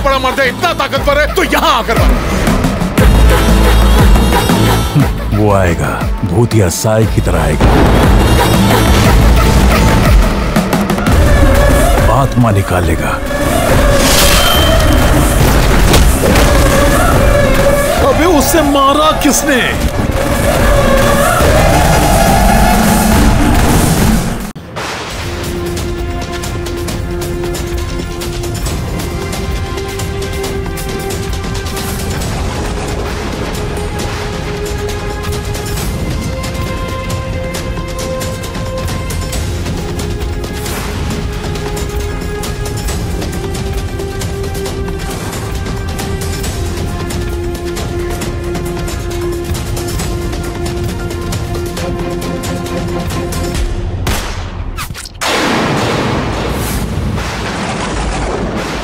बड़ा मर्द है, इतना ताकतवर है, तो यहाँ आकर वो आएगा, भूतिया साय की तरह आएगा, आत्मा निकालेगा। अबे उससे मारा किसने?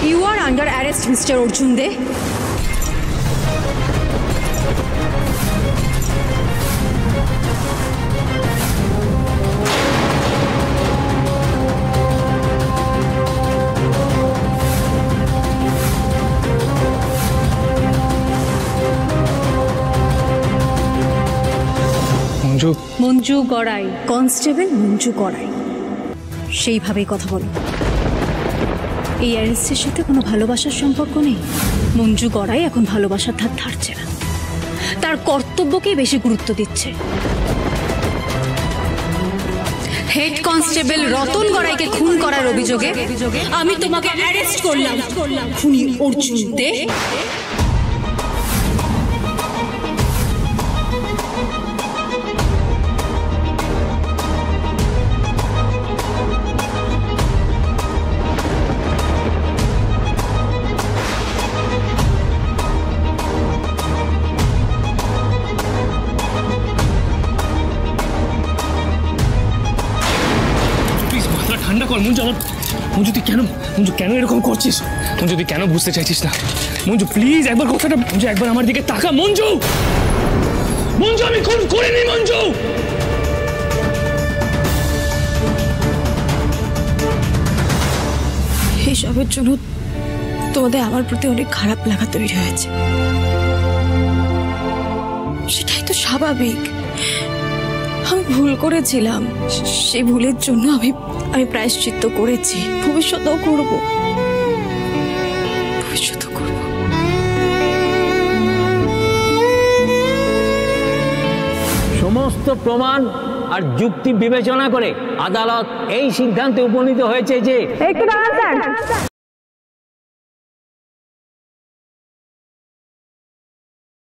You are under arrest, Mr. Arjun De. Manju Garai, constable Manju Garai, সেইভাবেই কথা বলো। এই অ্যারেস্টের সাথে কোনো ভালোবাসার সম্পর্ক নেই। মঞ্জু গড়াই এখন ভালোবাসার ধার ধারছে না, তার কর্তব্যকেই বেশি গুরুত্ব দিচ্ছে। হেড কনস্টেবল রতন গড়াইকে খুন করার অভিযোগে আমি তোমাকে অ্যারেস্ট করলাম। খুনি অর্জুন দে। ঠান্ডা কর মঞ্জু, মঞ্জু তুই কেন এরকম করছিস? মঞ্জু তুই কেন বুঝতে চাইছিস না? মঞ্জু প্লিজ একবার কথাটা, মঞ্জু একবার আমার দিকে তাকা। মঞ্জু আমি খুন করিনি মঞ্জু। এসবের জন্য তোমাদের আমার প্রতি অনেক খারাপ লাগা তৈরি হয়েছে, সেটাই তো স্বাভাবিক। আমি ভুল করেছিলাম, সেই ভুলের জন্য আমি প্রায়শ্চিত্ত করেছি, ভবিষ্যতেও করব। সমস্ত প্রমাণ আর যুক্তি বিবেচনা করে আদালত এই সিদ্ধান্তে উপনীত হয়েছে যে